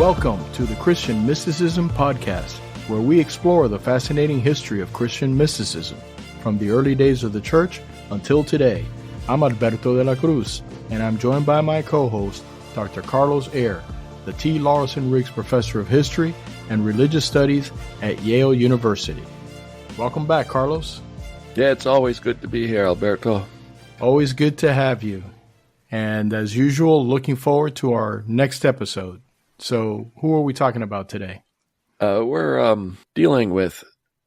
Welcome to the Christian Mysticism Podcast, where we explore the fascinating history of Christian mysticism from the early days of the church until today. I'm Alberto de la Cruz, and I'm joined by my co-host, Dr. Carlos Ayer, the T. Lawson Riggs Professor of History and Religious Studies at Yale University. Welcome back, Carlos. Yeah, it's always good to be here, Alberto. Always good to have you. And as usual, looking forward to our next episode. So who are we talking about today? We're dealing with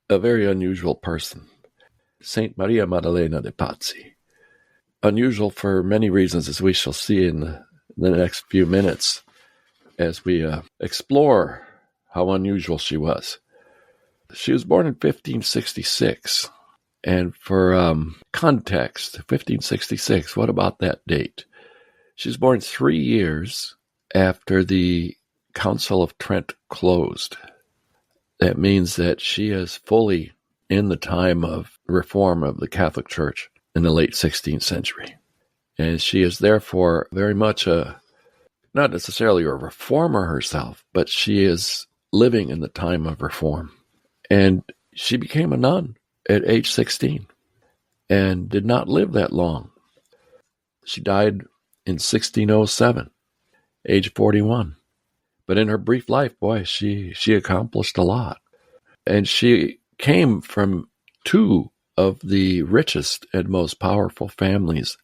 a very unusual person, Saint Maria Maddalena de Pazzi. Unusual for many reasons, as we shall see in the next few minutes as we explore how unusual she was. She was born in 1566. And for context, 1566, what about that date? She was born 3 years after the Council of Trent closed. That means that she is fully in the time of reform of the Catholic Church in the late 16th century. And she is therefore very much not necessarily a reformer herself, but she is living in the time of reform. And she became a nun at age 16 and did not live that long. She died in 1607, age 41. But in her brief life, boy, she accomplished a lot. And she came from two of the richest and most powerful families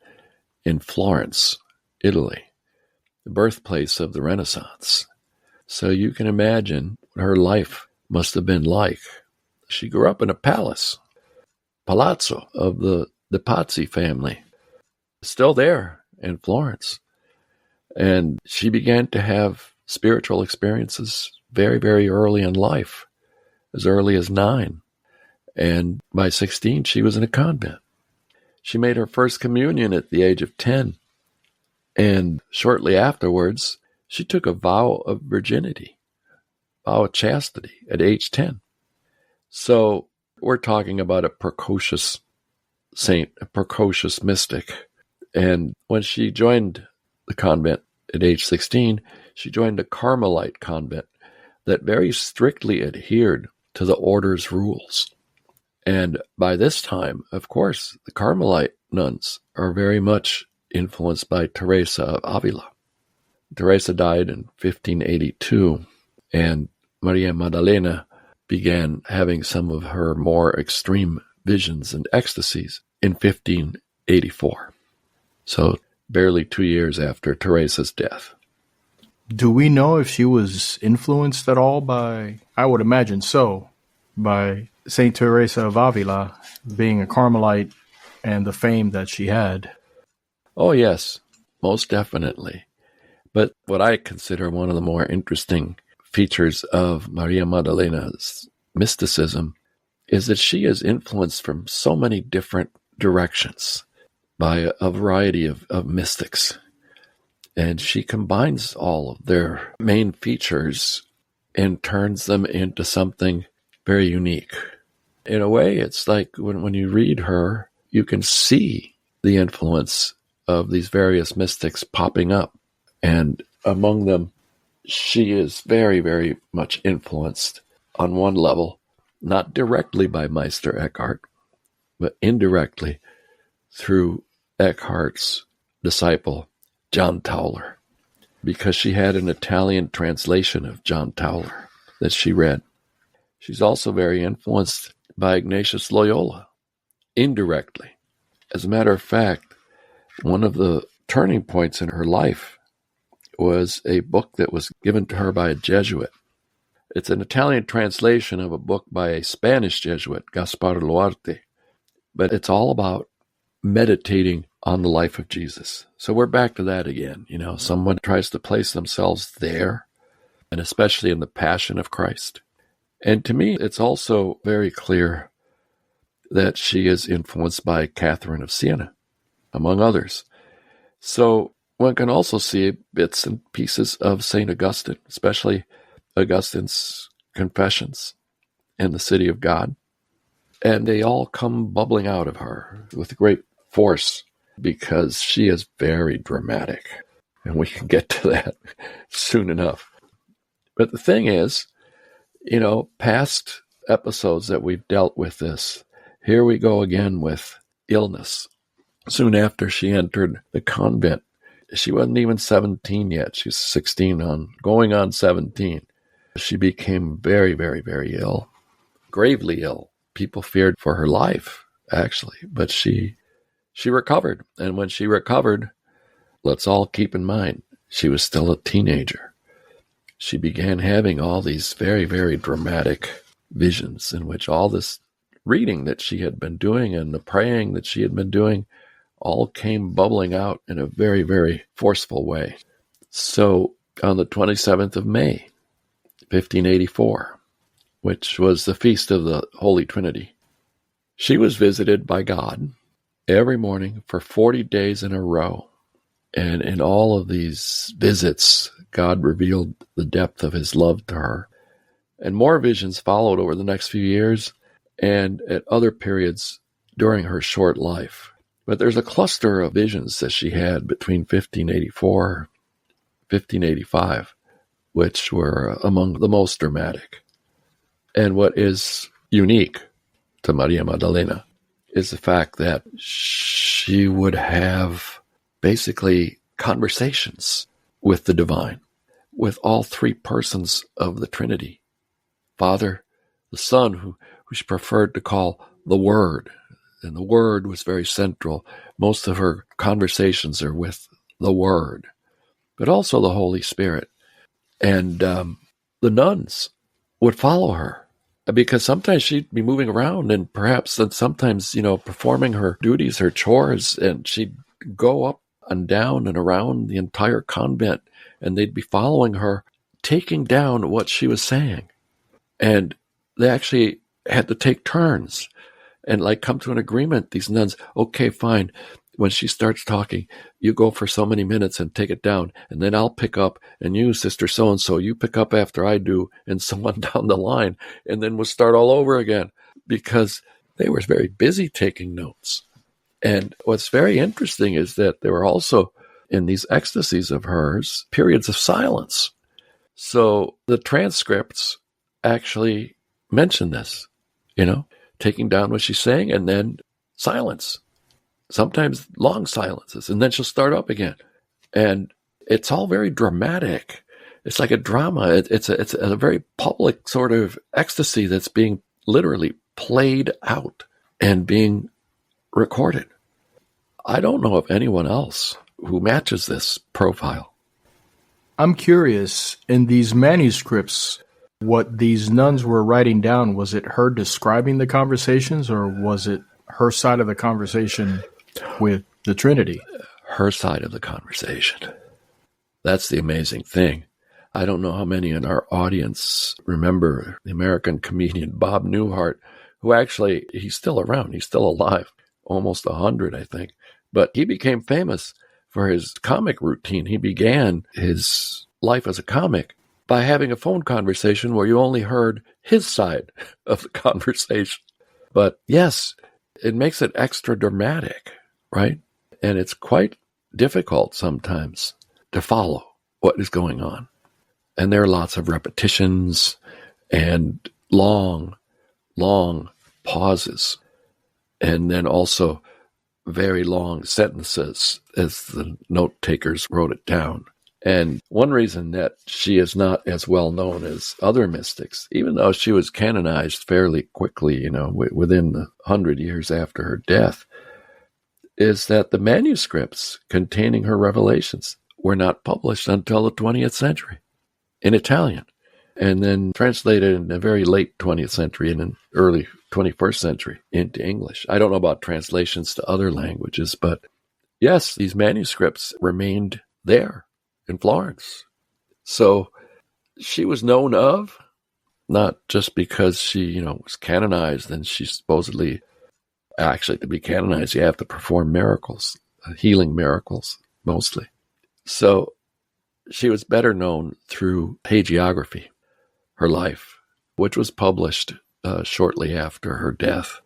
in Florence, Italy, the birthplace of the Renaissance. So you can imagine what her life must have been like. She grew up in a palazzo of the Pazzi family, still there in Florence. And she began to have spiritual experiences very, very early in life, as early as 9. And by 16, she was in a convent. She made her first communion at the age of 10. And shortly afterwards, she took a vow of virginity, vow of chastity at age 10. So we're talking about a precocious saint, a precocious mystic. And when she joined the convent at age 16, she joined a Carmelite convent that very strictly adhered to the order's rules. And by this time, of course, the Carmelite nuns are very much influenced by Teresa of Avila. Teresa died in 1582, and Maria Maddalena began having some of her more extreme visions and ecstasies in 1584. So barely 2 years after Teresa's death. Do we know if she was influenced at all by, I would imagine so, by Saint Teresa of Avila being a Carmelite and the fame that she had? Oh, yes, most definitely. But what I consider one of the more interesting features of Maria Maddalena's mysticism is that she is influenced from so many different directions by a variety of mystics. And she combines all of their main features and turns them into something very unique. In a way, it's like when you read her, you can see the influence of these various mystics popping up. And among them, she is very, very much influenced on one level, not directly by Meister Eckhart, but indirectly through Eckhart's disciple, John Tauler, because she had an Italian translation of John Tauler that she read. She's also very influenced by Ignatius Loyola, indirectly. As a matter of fact, one of the turning points in her life was a book that was given to her by a Jesuit. It's an Italian translation of a book by a Spanish Jesuit, Gaspar Luarte, but it's all about meditating on the life of Jesus. So we're back to that again. You know, someone tries to place themselves there, and especially in the passion of Christ. And to me, it's also very clear that she is influenced by Catherine of Siena, among others. So one can also see bits and pieces of St. Augustine, especially Augustine's Confessions and the City of God. And they all come bubbling out of her with great force because she is very dramatic. And we can get to that soon enough. But the thing is, past episodes that we've dealt with this, here we go again with illness. Soon after she entered the convent, she wasn't even 17 yet. She was 16 going on 17. She became very, very, very ill, gravely ill. People feared for her life, actually, but she recovered. And when she recovered, let's all keep in mind, she was still a teenager. She began having all these very, very dramatic visions in which all this reading that she had been doing and the praying that she had been doing all came bubbling out in a very, very forceful way. So on the 27th of May, 1584, which was the feast of the Holy Trinity, she was visited by God every morning for 40 days in a row. And in all of these visits, God revealed the depth of his love to her. And more visions followed over the next few years and at other periods during her short life. But there's a cluster of visions that she had between 1584 1585, which were among the most dramatic. And what is unique to Maria Maddalena is the fact that she would have basically conversations with the divine, with all three persons of the Trinity. Father, the Son, who she preferred to call the Word, and the Word was very central. Most of her conversations are with the Word, but also the Holy Spirit. And the nuns would follow her, because sometimes she'd be moving around and perhaps then sometimes, performing her duties, her chores, and she'd go up and down and around the entire convent, and they'd be following her, taking down what she was saying. And they actually had to take turns and come to an agreement, these nuns. Okay, fine. When she starts talking, you go for so many minutes and take it down, and then I'll pick up, and you, Sister So-and-so, you pick up after I do, and so on down the line, and then we'll start all over again, because they were very busy taking notes. And what's very interesting is that there were also, in these ecstasies of hers, periods of silence. So the transcripts actually mention this, taking down what she's saying and then silence. Sometimes long silences, and then she'll start up again. And it's all very dramatic. It's like a drama. It's a very public sort of ecstasy that's being literally played out and being recorded. I don't know of anyone else who matches this profile. I'm curious, in these manuscripts, what these nuns were writing down, was it her describing the conversations, or was it her side of the conversation with the Trinity? Her side of the conversation. That's the amazing thing. I don't know how many in our audience remember the American comedian Bob Newhart, who actually, he's still around. He's still alive, almost 100, I think. But he became famous for his comic routine. He began his life as a comic by having a phone conversation where you only heard his side of the conversation. But yes, it makes it extra dramatic, right? And it's quite difficult sometimes to follow what is going on. And there are lots of repetitions and long, long pauses. And then also very long sentences as the note takers wrote it down. And one reason that she is not as well known as other mystics, even though she was canonized fairly quickly, within 100 years after her death, is that the manuscripts containing her revelations were not published until the 20th century in Italian, and then translated in the very late 20th century and in early 21st century into English. I don't know about translations to other languages, but yes, these manuscripts remained there in Florence. So she was known of, not just because she, was canonized, and she supposedly, actually to be canonized, you have to perform miracles, healing miracles, mostly. So she was better known through hagiography, her life, which was published shortly after her death,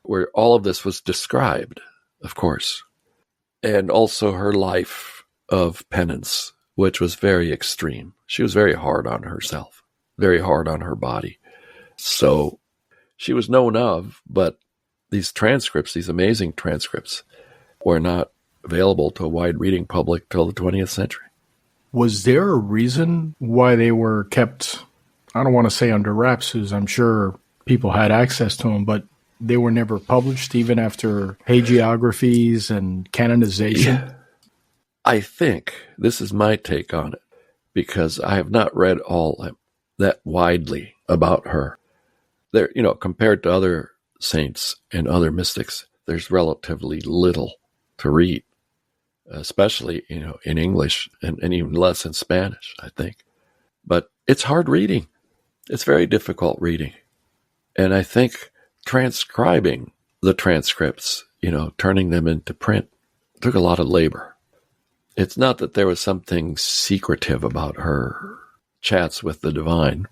where all of this was described, of course, and also her life of penance, which was very extreme. She was very hard on herself, very hard on her body. So she was known of, but these transcripts, these amazing transcripts, were not available to a wide reading public till the 20th century. Was there a reason why they were kept, I don't want to say under wraps, because I'm sure people had access to them, but they were never published even after hagiographies and canonization? Yeah. I think, this is my take on it, because I have not read all that widely about her. There, compared to other saints and other mystics, there's relatively little to read, especially, in English and even less in Spanish, I think. But it's hard reading. It's very difficult reading. And I think transcribing the transcripts, turning them into print, took a lot of labor. It's not that there was something secretive about her chats with the divine.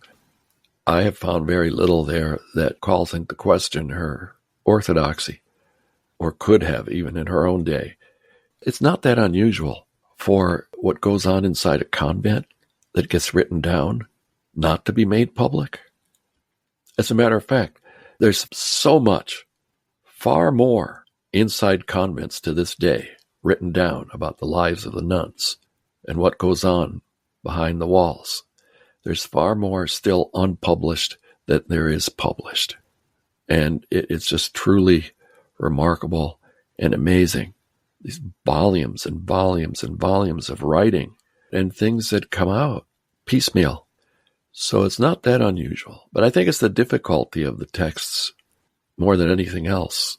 I have found very little there that calls into question her orthodoxy, or could have even in her own day. It's not that unusual for what goes on inside a convent that gets written down not to be made public. As a matter of fact, there's so much, far more, inside convents to this day written down about the lives of the nuns and what goes on behind the walls. There's far more still unpublished than there is published. And it's just truly remarkable and amazing. These volumes and volumes and volumes of writing and things that come out piecemeal. So it's not that unusual. But I think it's the difficulty of the texts more than anything else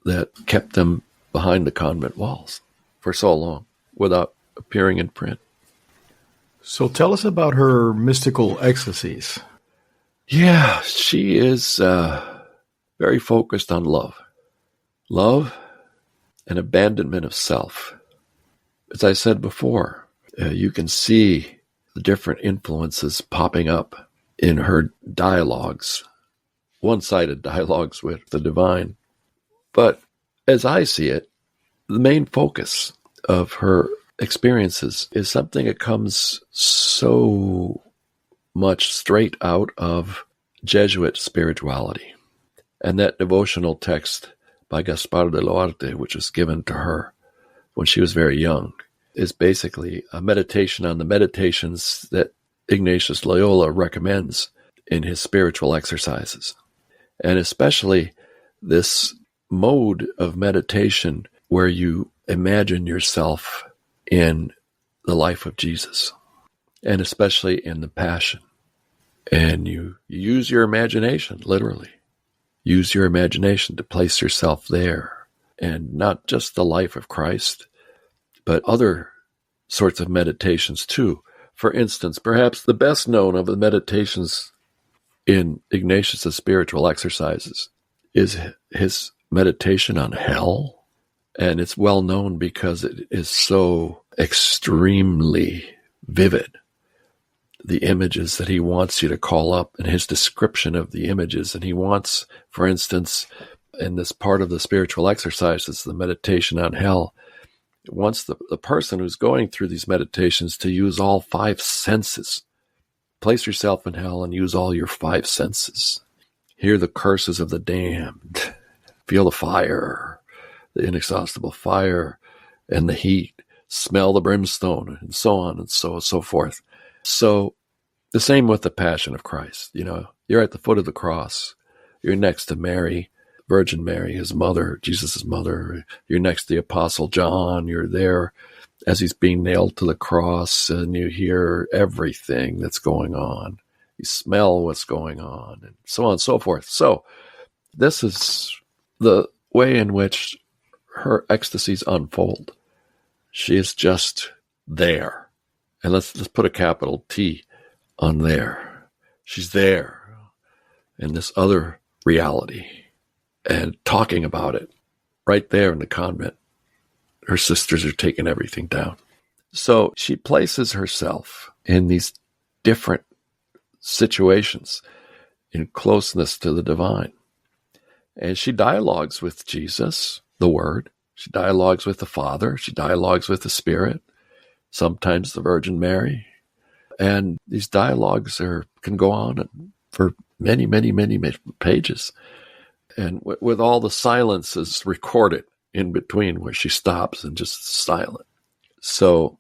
that kept them behind the convent walls for so long without appearing in print. So tell us about her mystical ecstasies. Yeah, she is very focused on love. Love and abandonment of self. As I said before, you can see the different influences popping up in her dialogues, one-sided dialogues with the divine. But as I see it, the main focus of her experiences is something that comes so much straight out of Jesuit spirituality. And that devotional text by Gaspar de Loarte, which was given to her when she was very young, is basically a meditation on the meditations that Ignatius Loyola recommends in his spiritual exercises. And especially this mode of meditation where you imagine yourself in the life of Jesus, and especially in the Passion. And you use your imagination, literally. Use your imagination to place yourself there. And not just the life of Christ, but other sorts of meditations too. For instance, perhaps the best known of the meditations in Ignatius' spiritual exercises is his meditation on hell. And it's well known because it is so extremely vivid. The images that he wants you to call up and his description of the images. And he wants, for instance, in this part of the spiritual exercises, the meditation on hell, it wants the person who's going through these meditations to use all five senses. Place yourself in hell and use all your five senses. Hear the curses of the damned. Feel the fire, the inexhaustible fire and the heat. Smell the brimstone, and so on and so forth. So the same with the Passion of Christ. You're at the foot of the cross. You're next to Mary, Virgin Mary, his mother, Jesus' mother. You're next to the Apostle John. You're there as he's being nailed to the cross, and you hear everything that's going on. You smell what's going on, and so on and so forth. So this is the way in which her ecstasies unfold. She is just there. And let's put a capital T on there. She's there in this other reality and talking about it right there in the convent. Her sisters are taking everything down. So she places herself in these different situations in closeness to the divine. And she dialogues with Jesus, the Word. She dialogues with the Father. She dialogues with the Spirit. sometimes the Virgin Mary. And these dialogues can go on for many, many, many pages. And with all the silences recorded in between where she stops and just silent. So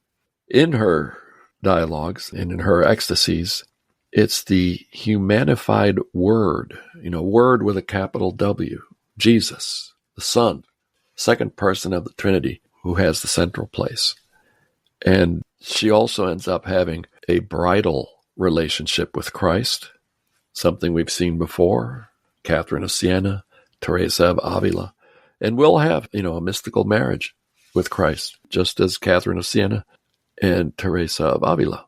in her dialogues and in her ecstasies, it's the humanified Word, Word with a capital W, Jesus, the Son, second person of the Trinity, who has the central place. And she also ends up having a bridal relationship with Christ, something we've seen before, Catherine of Siena, Teresa of Avila, and will have, a mystical marriage with Christ, just as Catherine of Siena and Teresa of Avila.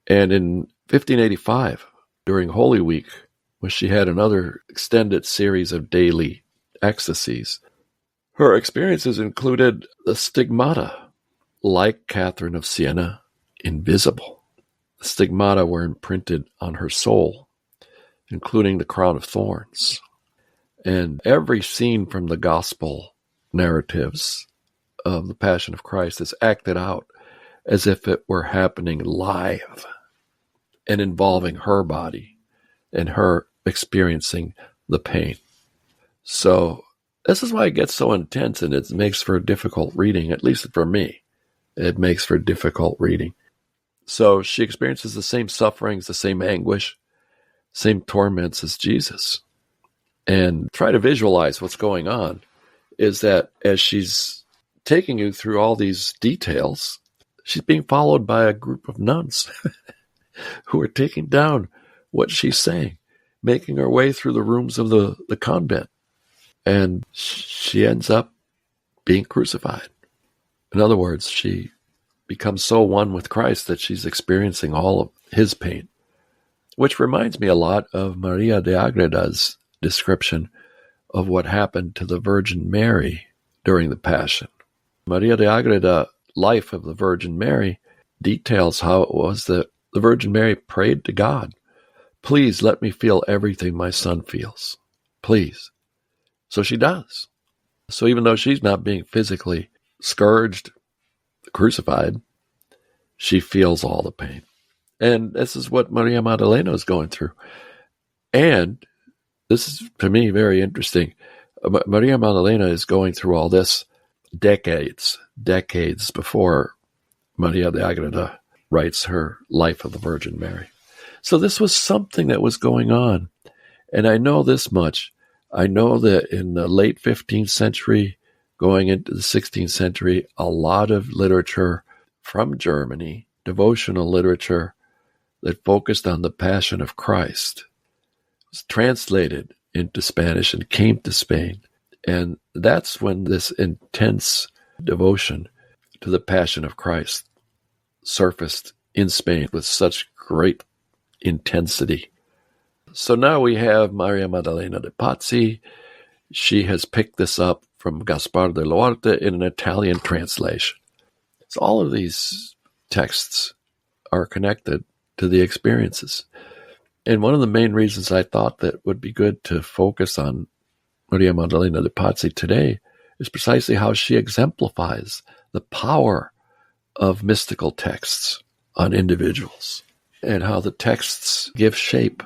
And in 1585, during Holy Week, when she had another extended series of daily ecstasies, her experiences included the stigmata, like Catherine of Siena, invisible. The stigmata were imprinted on her soul, including the crown of thorns. And every scene from the gospel narratives of the Passion of Christ is acted out as if it were happening live and involving her body and her experiencing the pain. So this is why it gets so intense, and it makes for difficult reading, at least for me. It makes for difficult reading. So she experiences the same sufferings, the same anguish, same torments as Jesus. And try to visualize what's going on is that as she's taking you through all these details, she's being followed by a group of nuns who are taking down what she's saying, making her way through the rooms of the convent. And she ends up being crucified. In other words, she becomes so one with Christ that she's experiencing all of his pain, which reminds me a lot of Maria de Agreda's description of what happened to the Virgin Mary during the Passion. Maria de Agreda, Life of the Virgin Mary, details how it was that the Virgin Mary prayed to God, "Please let me feel everything my son feels. Please." So she does. So even though she's not being physically scourged, crucified, she feels all the pain. And this is what Maria Maddalena is going through. And this is, to me, very interesting. Maria Maddalena is going through all this decades before Maria de Agreda writes her Life of the Virgin Mary. So this was something that was going on. And I know this much. I know that in the late 15th century, going into the 16th century, a lot of literature from Germany, devotional literature that focused on the Passion of Christ, was translated into Spanish and came to Spain. And that's when this intense devotion to the Passion of Christ surfaced in Spain with such great intensity. So now we have Maria Maddalena de Pazzi. She has picked this up from Gaspar de Loarte in an Italian translation. So all of these texts are connected to the experiences. And one of the main reasons I thought that would be good to focus on Maria Maddalena de Pazzi today is precisely how she exemplifies the power of mystical texts on individuals and how the texts give shape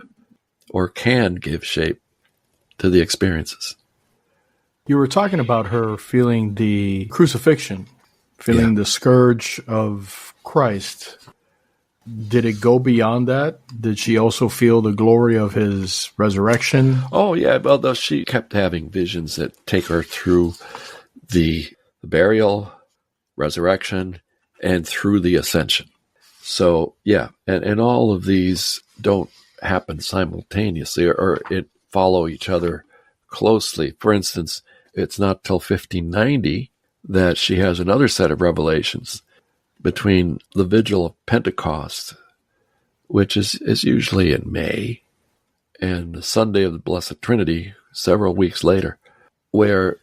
or can give shape to the experiences. You were talking about her feeling the crucifixion, feeling the scourge of Christ. Did it go beyond that? Did she also feel the glory of his resurrection? Oh, yeah. Well, though she kept having visions that take her through the burial, resurrection, and through the ascension. So, yeah. And all of these don't happen simultaneously or it follow each other closely. For instance, it's not till 1590 that she has another set of revelations between the Vigil of Pentecost, which is usually in May, and the Sunday of the Blessed Trinity, several weeks later, where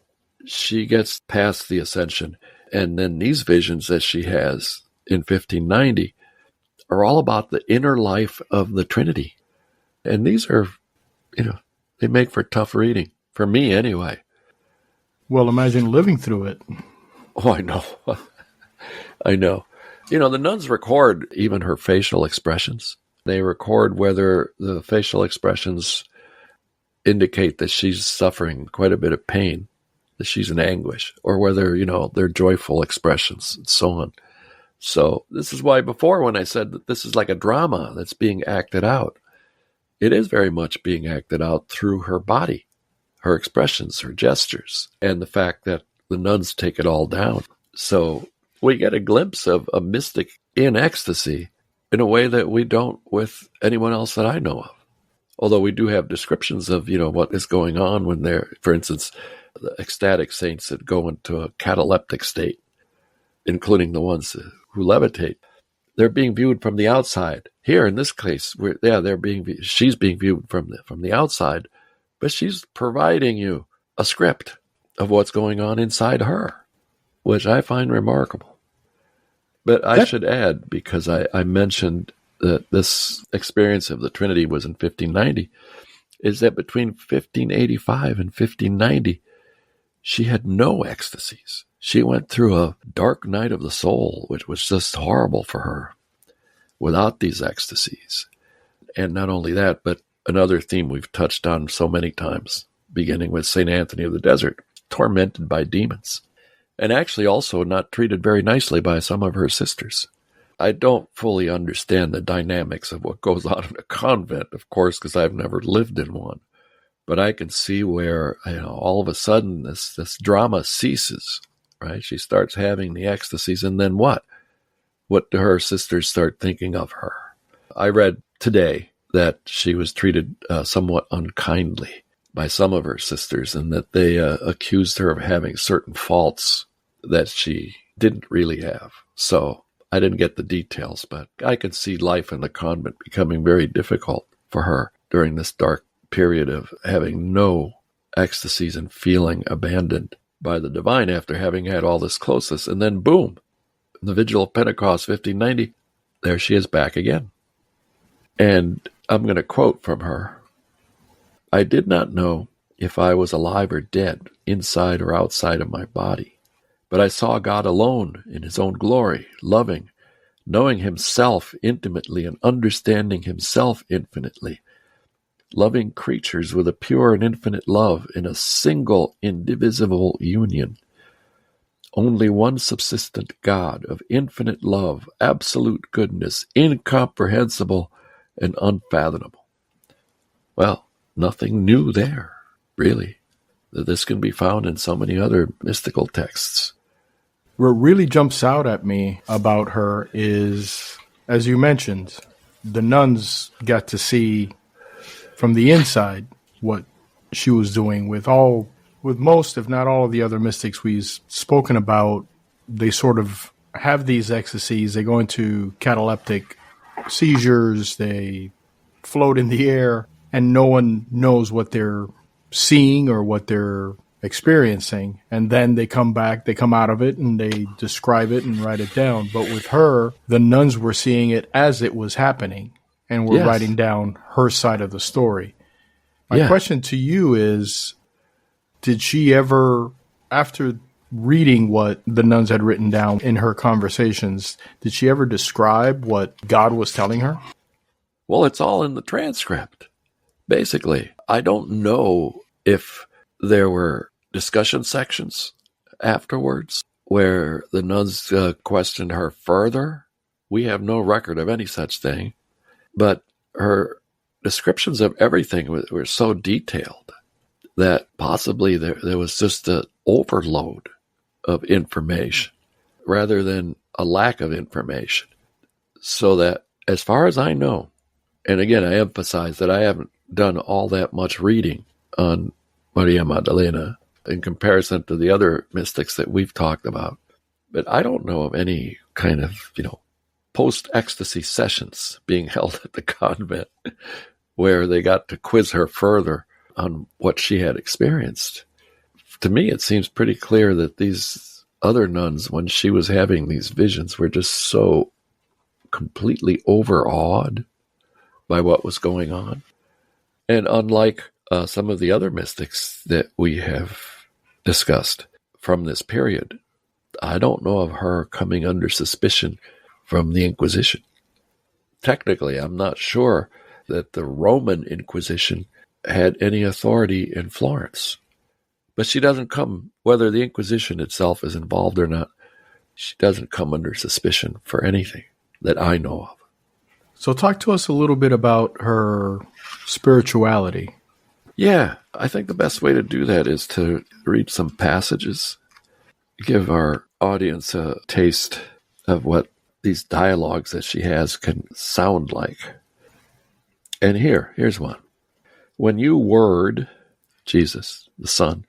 she gets past the Ascension. And then these visions that she has in 1590 are all about the inner life of the Trinity. And these are, they make for tough reading, for me anyway. Well, imagine living through it. Oh, I know. I know. The nuns record even her facial expressions. They record whether the facial expressions indicate that she's suffering quite a bit of pain, that she's in anguish, or whether, they're joyful expressions and so on. So this is why before when I said that this is like a drama that's being acted out, it is very much being acted out through her body, her expressions, her gestures, and the fact that the nuns take it all down. So we get a glimpse of a mystic in ecstasy in a way that we don't with anyone else that I know of. Although we do have descriptions of, what is going on when they're, for instance, the ecstatic saints that go into a cataleptic state, including the ones who levitate. They're being viewed from the outside. Here, in this case, she's being viewed from the outside, but she's providing you a script of what's going on inside her, which I find remarkable. But I should add, because I mentioned that this experience of the Trinity was in 1590, is that between 1585 and 1590, she had no ecstasies. She went through a dark night of the soul, which was just horrible for her, without these ecstasies. And not only that, but another theme we've touched on so many times, beginning with St. Anthony of the Desert, tormented by demons, and actually also not treated very nicely by some of her sisters. I don't fully understand the dynamics of what goes on in a convent, of course, because I've never lived in one. But I can see where, all of a sudden this drama ceases, right? She starts having the ecstasies, and then what? What do her sisters start thinking of her? I read today that she was treated somewhat unkindly by some of her sisters, and that they accused her of having certain faults that she didn't really have. So I didn't get the details, but I could see life in the convent becoming very difficult for her during this dark period of having no ecstasies and feeling abandoned by the divine after having had all this closeness. And then boom, in the Vigil of Pentecost 1590, there she is back again. And I'm going to quote from her. "I did not know if I was alive or dead, inside or outside of my body. But I saw God alone in his own glory, loving, knowing himself intimately and understanding himself infinitely, loving creatures with a pure and infinite love in a single indivisible union. Only one subsistent God of infinite love, absolute goodness, incomprehensible and unfathomable." Well, nothing new there, really. This can be found in so many other mystical texts. What really jumps out at me about her is, as you mentioned, the nuns got to see from the inside what she was doing with most, if not all, of the other mystics we've spoken about. They sort of have these ecstasies. They go into cataleptic seizures. They float in the air, and no one knows what they're seeing or what they're experiencing. And then they come back, they come out of it, and they describe it and write it down. But with her, the nuns were seeing it as it was happening and were writing down her side of the story. My question to you is, did she ever, after reading what the nuns had written down in her conversations, did she ever describe what God was telling her? Well, it's all in the transcript, basically. I don't know if there were discussion sections afterwards where the nuns questioned her further. We have no record of any such thing. But her descriptions of everything were so detailed that possibly there was just an overload of information rather than a lack of information. So that, as far as I know, and again, I emphasize that I haven't done all that much reading on Maria Maddalena in comparison to the other mystics that we've talked about. But I don't know of any kind of, post-ecstasy sessions being held at the convent where they got to quiz her further on what she had experienced. To me, it seems pretty clear that these other nuns, when she was having these visions, were just so completely overawed by what was going on. And unlike some of the other mystics that we have discussed from this period, I don't know of her coming under suspicion from the Inquisition. Technically, I'm not sure that the Roman Inquisition had any authority in Florence. But she doesn't come, whether the Inquisition itself is involved or not, she doesn't come under suspicion for anything that I know of. So talk to us a little bit about her spirituality. Yeah, I think the best way to do that is to read some passages, give our audience a taste of what these dialogues that she has can sound like. And here's one. When you, Word, Jesus, the Son,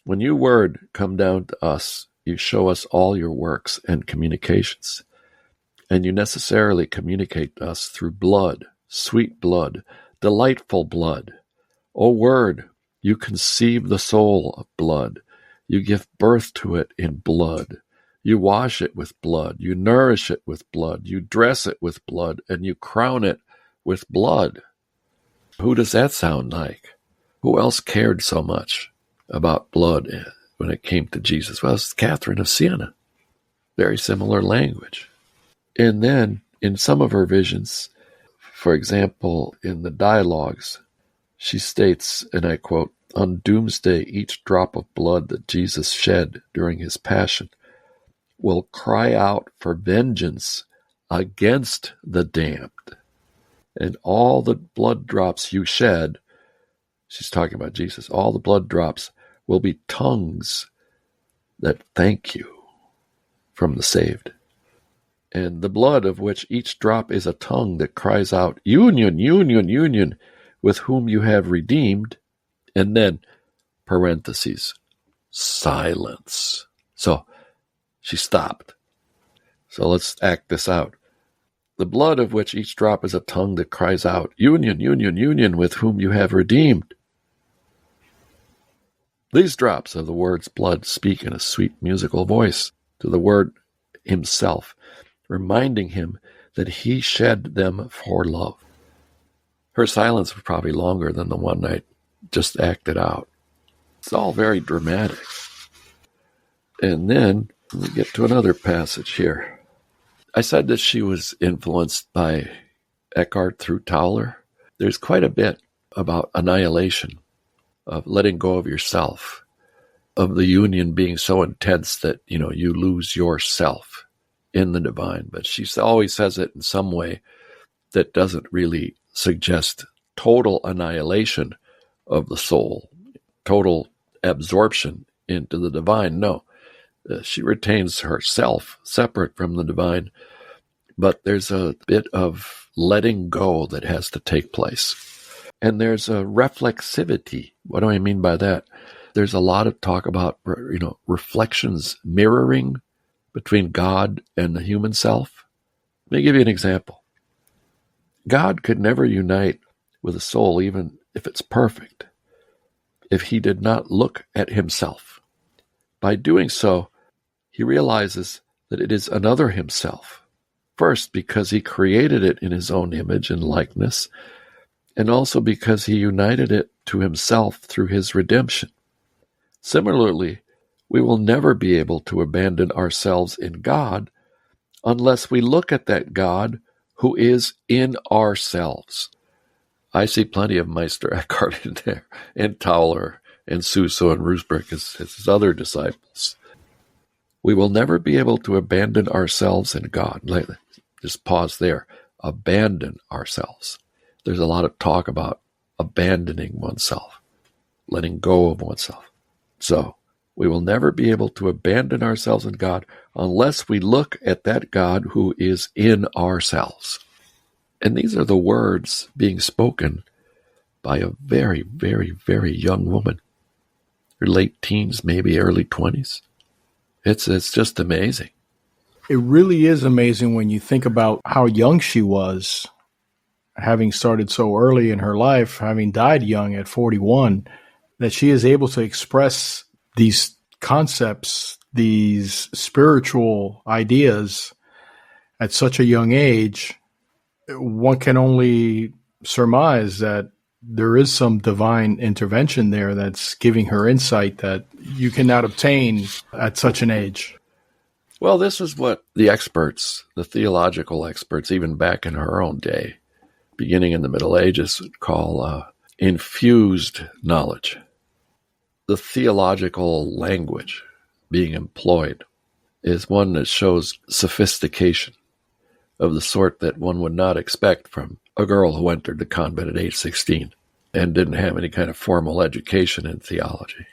when you, Word, come down to us, you show us all your works and communications, and you necessarily communicate to us through blood, sweet blood, delightful blood. O Word, you conceive the soul of blood. You give birth to it in blood. You wash it with blood. You nourish it with blood. You dress it with blood, and you crown it with blood. Who does that sound like? Who else cared so much about blood when it came to Jesus? Well, it's Catherine of Siena. Very similar language. And then, in some of her visions, for example, in the dialogues, she states, and I quote, "On doomsday, each drop of blood that Jesus shed during his passion will cry out for vengeance against the damned. And all the blood drops you shed," she's talking about Jesus, "all the blood drops will be tongues that thank you from the saved. And the blood of which each drop is a tongue that cries out, Union, union, union, with whom you have redeemed." And then, parentheses, silence. So she stopped. So let's act this out. The blood of which each drop is a tongue that cries out, Union, union, union, with whom you have redeemed. These drops of the word's blood speak in a sweet musical voice to the Word himself, reminding him that he shed them for love. Her silence was probably longer than the one I just acted out. It's all very dramatic. And then we get to another passage here. I said that she was influenced by Eckhart through Tauler. There's quite a bit about annihilation, of letting go of yourself, of the union being so intense that, you lose yourself in the divine. But she always says it in some way that doesn't really suggest total annihilation of the soul, total absorption into the divine. No, she retains herself separate from the divine, but there's a bit of letting go that has to take place. And there's a reflexivity. What do I mean by that? There's a lot of talk about, reflections, mirroring between God and the human self. Let me give you an example. God could never unite with a soul, even if it's perfect, if he did not look at himself. By doing so, he realizes that it is another himself. First, because he created it in his own image and likeness, and also because he united it to himself through his redemption. Similarly, we will never be able to abandon ourselves in God unless we look at that God who is in ourselves. I see plenty of Meister Eckhart in there, and Tauler, and Suso, and Rusbrook as his other disciples. We will never be able to abandon ourselves in God. Just pause there. Abandon ourselves. There's a lot of talk about abandoning oneself, letting go of oneself. So, we will never be able to abandon ourselves in God unless we look at that God who is in ourselves. And these are the words being spoken by a very, very, very young woman. Her late teens, maybe early 20s. It's just amazing. It really is amazing when you think about how young she was, having started so early in her life, having died young at 41, that she is able to express these concepts, these spiritual ideas at such a young age. One can only surmise that there is some divine intervention there that's giving her insight that you cannot obtain at such an age. Well, this is what the experts, the theological experts, even back in her own day, beginning in the Middle Ages, would call infused knowledge. The theological language being employed is one that shows sophistication of the sort that one would not expect from a girl who entered the convent at age 16 and didn't have any kind of formal education in theology.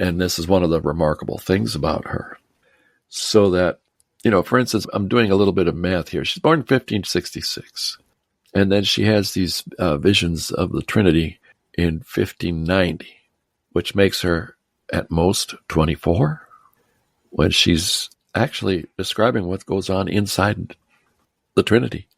And this is one of the remarkable things about her. So that, for instance, I'm doing a little bit of math here. She's born in 1566. And then she has these visions of the Trinity in 1590, which makes her at most 24, when she's actually describing what goes on inside the Trinity.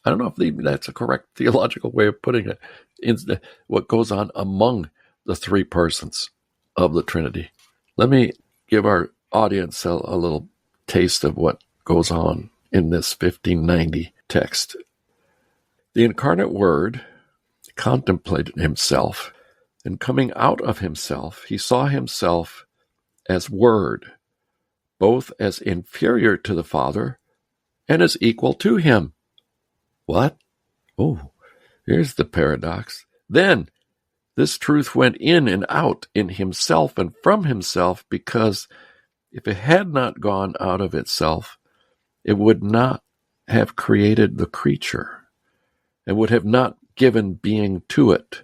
I don't know if that's a correct theological way of putting it. What goes on among the three persons of the Trinity. Let me give our audience a little taste of what goes on in this 1590 text. The incarnate Word contemplated himself, and coming out of himself, he saw himself as Word, both as inferior to the Father and as equal to him. What? Oh, here's the paradox. Then this truth went in and out in himself and from himself, because if it had not gone out of itself, it would not have created the creature and would have not given being to it.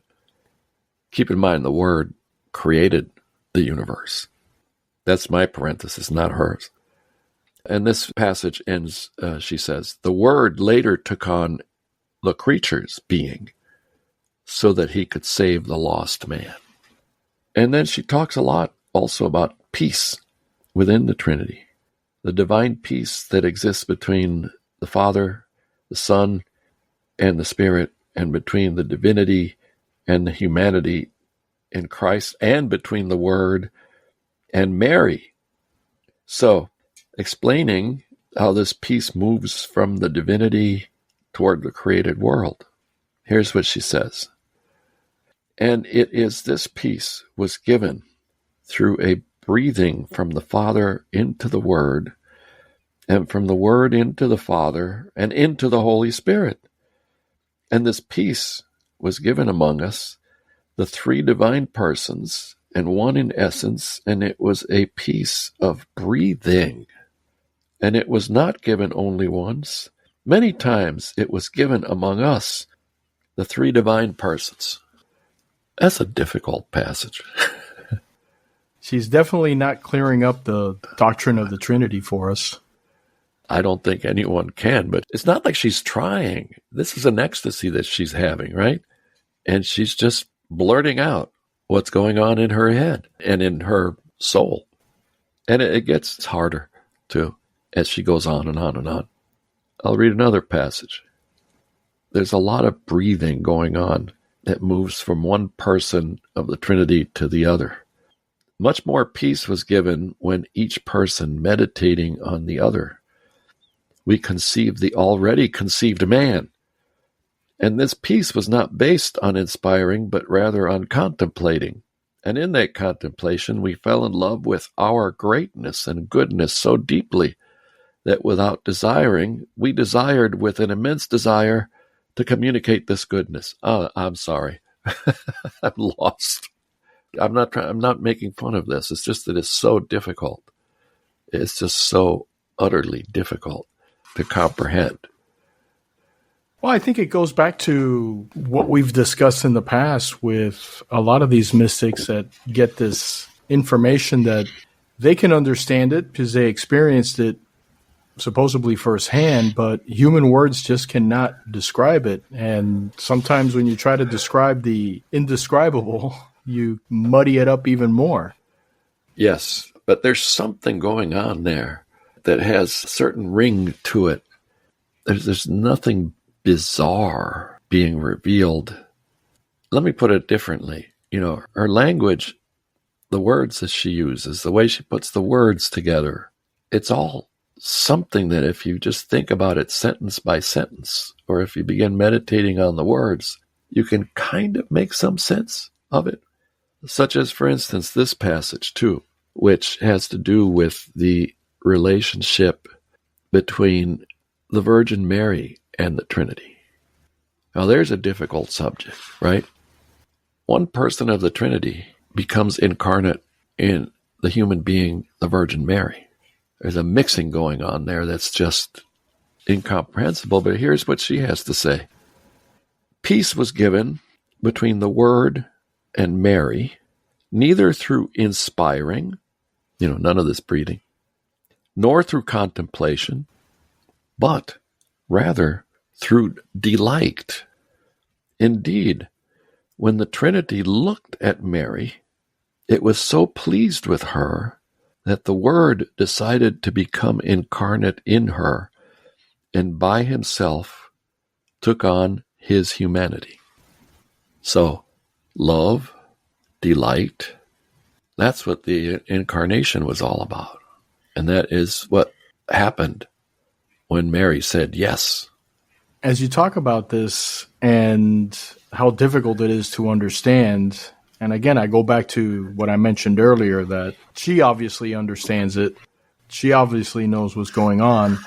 Keep in mind, the Word created the universe. That's my parenthesis, not hers. And this passage ends, she says, the Word later took on the creature's being so that he could save the lost man. And then she talks a lot also about peace within the Trinity, the divine peace that exists between the Father, the Son, and the Spirit, and between the divinity and the humanity in Christ, and between the Word and Mary. So, explaining how this peace moves from the divinity toward the created world. Here's what she says. And it is this peace was given through a breathing from the Father into the Word, and from the Word into the Father, and into the Holy Spirit. And this peace was given among us, the three divine persons, and one in essence, and it was a peace of breathing. And it was not given only once. Many times it was given among us, the three divine persons. That's a difficult passage. She's definitely not clearing up the doctrine of the Trinity for us. I don't think anyone can, but it's not like she's trying. This is an ecstasy that she's having, right? And she's just blurting out what's going on in her head and in her soul. And it gets harder, too, as she goes on and on and on. I'll read another passage. There's a lot of breathing going on that moves from one person of the Trinity to the other. Much more peace was given when each person meditating on the other. We conceived the already conceived man. And this peace was not based on inspiring, but rather on contemplating. And in that contemplation, we fell in love with our greatness and goodness so deeply that without desiring, we desired with an immense desire to communicate this goodness. I'm sorry. I'm lost. I'm not making fun of this. It's just that it's so difficult. It's just so utterly difficult to comprehend. Well, I think it goes back to what we've discussed in the past with a lot of these mystics that get this information that they can understand it because they experienced it supposedly firsthand, but human words just cannot describe it. And sometimes when you try to describe the indescribable, you muddy it up even more. Yes, but there's something going on there that has a certain ring to it. There's nothing bizarre being revealed. Let me put it differently. Her language, the words that she uses, the way she puts the words together, it's all something that if you just think about it sentence by sentence, or if you begin meditating on the words, you can kind of make some sense of it. Such as, for instance, this passage too, which has to do with the relationship between the Virgin Mary and the Trinity. Now, there's a difficult subject, right? One person of the Trinity becomes incarnate in the human being, the Virgin Mary. There's a mixing going on there that's just incomprehensible, but here's what she has to say. Peace was given between the Word and Mary, neither through inspiring, none of this breeding, nor through contemplation, but rather through delight. Indeed, when the Trinity looked at Mary, it was so pleased with her that the Word decided to become incarnate in her and by himself took on his humanity. So, love, delight, that's what the incarnation was all about. And that is what happened when Mary said yes. As you talk about this and how difficult it is to understand, and again, I go back to what I mentioned earlier, that she obviously understands it. She obviously knows what's going on,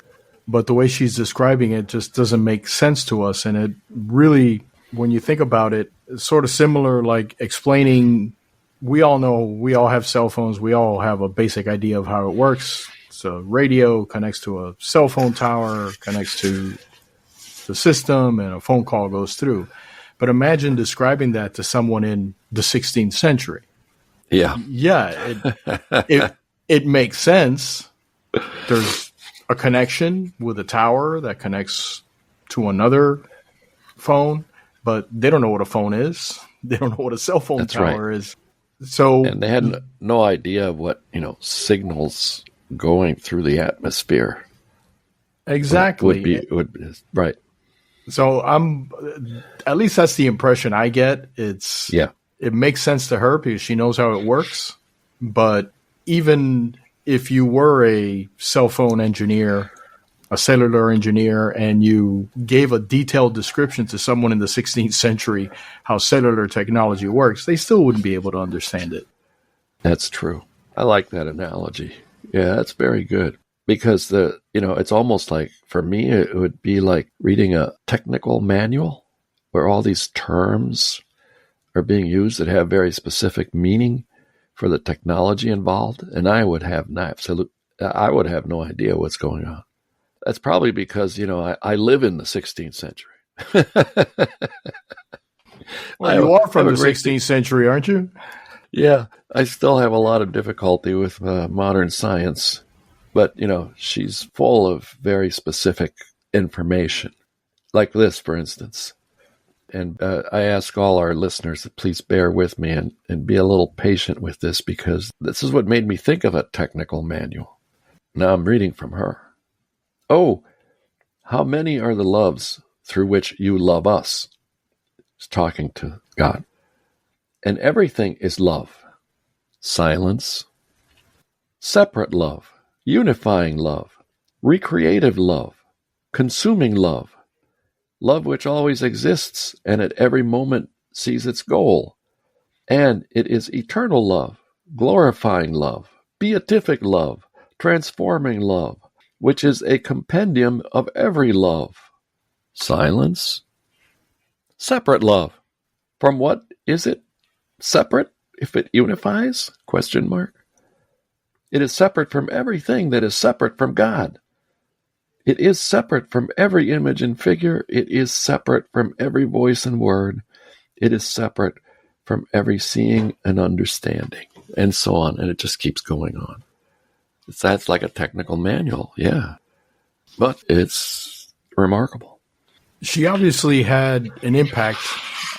but the way she's describing it just doesn't make sense to us. And it really, when you think about it, it's sort of similar like explaining, we all know, we all have cell phones. We all have a basic idea of how it works. So radio connects to a cell phone tower, connects to the system, and a phone call goes through. But imagine describing that to someone in the 16th century. Yeah. Yeah, it makes sense. There's a connection with a tower that connects to another phone, but they don't know what a phone is. They don't know what a cell phone That's tower right. is. So, and they had no idea of what, signals going through the atmosphere. Exactly. Would be right. So at least that's the impression I get. It makes sense to her because she knows how it works. But even if you were a cell phone engineer, a cellular engineer, and you gave a detailed description to someone in the 16th century how cellular technology works, they still wouldn't be able to understand it. That's true. I like that analogy. Yeah, that's very good. Because it's almost like, for me, it would be like reading a technical manual where all these terms are being used that have very specific meaning for the technology involved, and I would have no idea what's going on. That's probably because, I live in the 16th century. Well, you are from the 16th century, aren't you? Yeah, I still have a lot of difficulty with modern science. But, she's full of very specific information, like this, for instance. And I ask all our listeners to please bear with me and be a little patient with this, because this is what made me think of a technical manual. Now I'm reading from her. Oh, how many are the loves through which you love us? She's talking to God. And everything is love. Silence. Separate love. Unifying love, recreative love, consuming love, love which always exists and at every moment sees its goal. And it is eternal love, glorifying love, beatific love, transforming love, which is a compendium of every love. Silence. Separate love. From what is it separate if it unifies? ? It is separate from everything that is separate from God. It is separate from every image and figure. It is separate from every voice and word. It is separate from every seeing and understanding, and so on. And it just keeps going on. That's like a technical manual, yeah. But it's remarkable. She obviously had an impact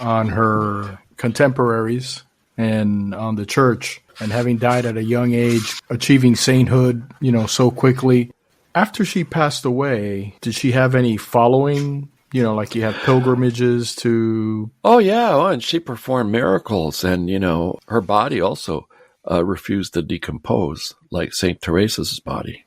on her contemporaries and on the church. And having died at a young age, achieving sainthood, so quickly. After she passed away, did she have any following? Like you have pilgrimages to... Oh, yeah. And she performed miracles. And, her body also refused to decompose, like St. Teresa's body.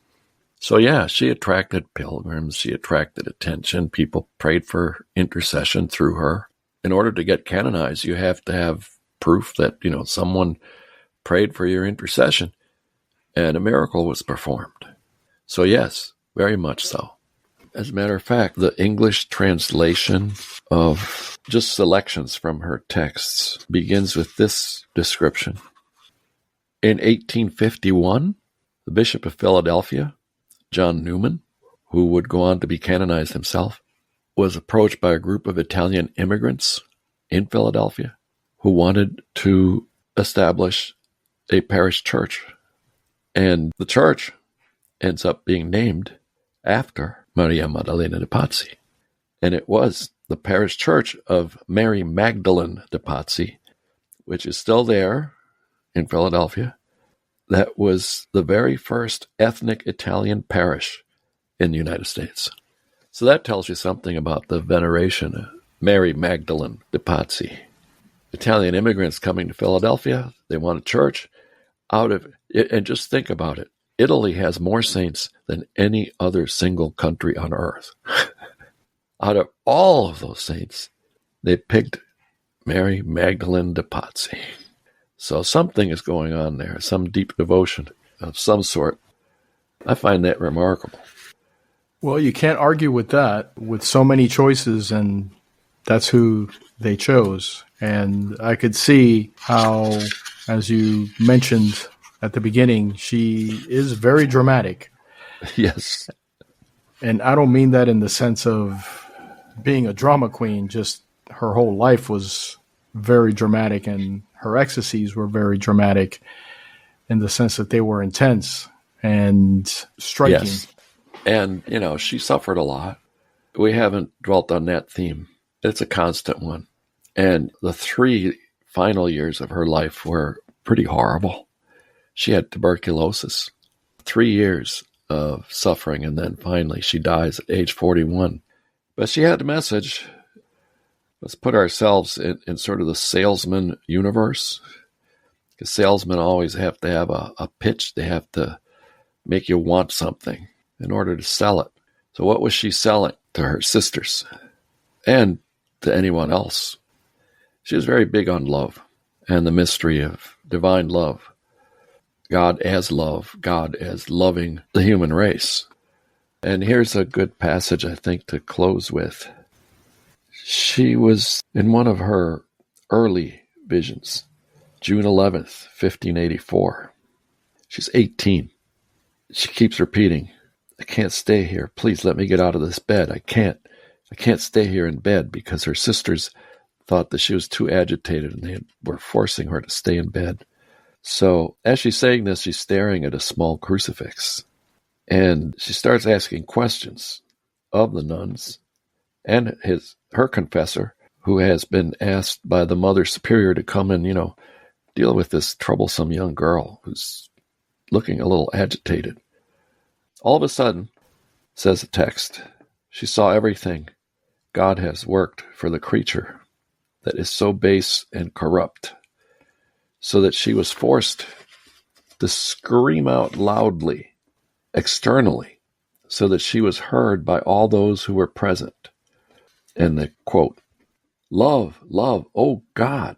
So, yeah, she attracted pilgrims. She attracted attention. People prayed for intercession through her. In order to get canonized, you have to have proof that, someone prayed for your intercession and a miracle was performed. So yes, very much so. As a matter of fact, the English translation of just selections from her texts begins with this description. In 1851, the Bishop of Philadelphia, John Newman, who would go on to be canonized himself, was approached by a group of Italian immigrants in Philadelphia who wanted to establish a parish church. And the church ends up being named after Maria Maddalena de Pazzi. And it was the parish church of Mary Magdalene de Pazzi, which is still there in Philadelphia. That was the very first ethnic Italian parish in the United States. So that tells you something about the veneration of Mary Magdalene de Pazzi. Italian immigrants coming to Philadelphia, they want a church out of it. And just think about it. Italy has more saints than any other single country on earth. Out of all of those saints, they picked Mary Magdalene de Pazzi. So something is going on there, some deep devotion of some sort. I find that remarkable. Well, you can't argue with that with so many choices, and that's who they chose. And I could see how, as you mentioned at the beginning, she is very dramatic. Yes. And I don't mean that in the sense of being a drama queen, just her whole life was very dramatic, and her ecstasies were very dramatic in the sense that they were intense and striking. Yes. And, she suffered a lot. We haven't dwelt on that theme. It's a constant one. And the 3 final years of her life were pretty horrible. She had tuberculosis, 3 years of suffering, and then finally she dies at age 41. But she had a message. Let's put ourselves in sort of the salesman universe. Because salesmen always have to have a pitch. They have to make you want something in order to sell it. So what was she selling to her sisters and to anyone else? She was very big on love and the mystery of divine love. God as love, God as loving the human race. And here's a good passage, I think, to close with. She was in one of her early visions, June 11th, 1584. She's 18. She keeps repeating, I can't stay here. Please let me get out of this bed. I can't stay here in bed, because her sisters thought that she was too agitated and they were forcing her to stay in bed. So as she's saying this, she's staring at a small crucifix, and she starts asking questions of the nuns and her confessor, who has been asked by the Mother Superior to come and, deal with this troublesome young girl who's looking a little agitated. All of a sudden, says the text, she saw everything God has worked for the creature that is so base and corrupt, so that she was forced to scream out loudly, externally, so that she was heard by all those who were present. And the quote, love, O God,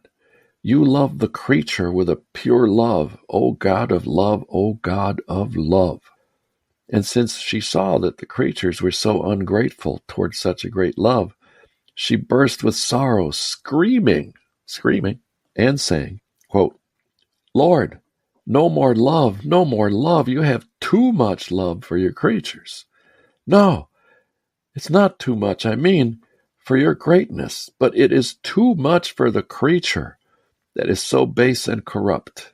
you love the creature with a pure love, O God of love, O God of love. And since she saw that the creatures were so ungrateful towards such a great love, she burst with sorrow, screaming, and saying, quote, Lord, no more love, no more love. You have too much love for your creatures. No, it's not too much. I mean, for your greatness, but it is too much for the creature that is so base and corrupt.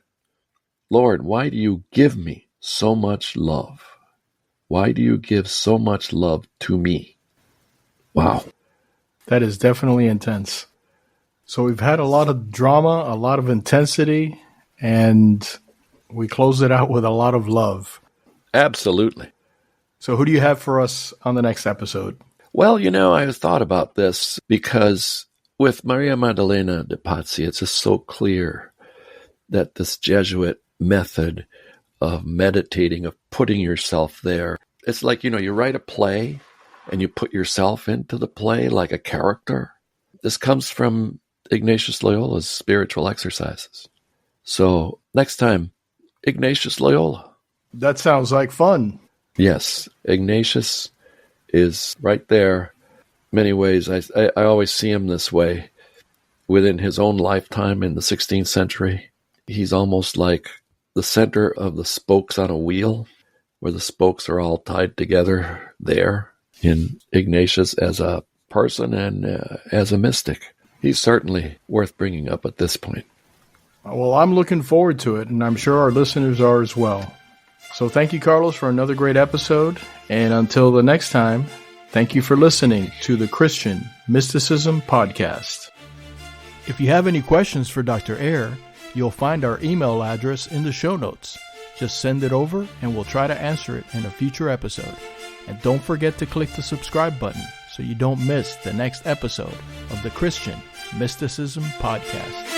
Lord, why do you give me so much love? Why do you give so much love to me? Wow. That is definitely intense. So we've had a lot of drama, a lot of intensity, and we close it out with a lot of love. Absolutely. So who do you have for us on the next episode? Well, I thought about this because with Maria Maddalena de Pazzi, it's just so clear that this Jesuit method of meditating, of putting yourself there, it's like, you write a play and you put yourself into the play like a character. This comes from Ignatius Loyola's spiritual exercises. So next time, Ignatius Loyola. That sounds like fun. Yes, Ignatius is right there. Many ways, I always see him this way. Within his own lifetime in the 16th century, he's almost like the center of the spokes on a wheel, where the spokes are all tied together there in Ignatius as a person and as a mystic. He's certainly worth bringing up at this point. Well, I'm looking forward to it, and I'm sure our listeners are as well. So thank you, Carlos, for another great episode. And until the next time, thank you for listening to the Christian Mysticism Podcast. If you have any questions for Dr. Eyre, you'll find our email address in the show notes. Just send it over and we'll try to answer it in a future episode. And don't forget to click the subscribe button so you don't miss the next episode of the Christian Mysticism Podcast.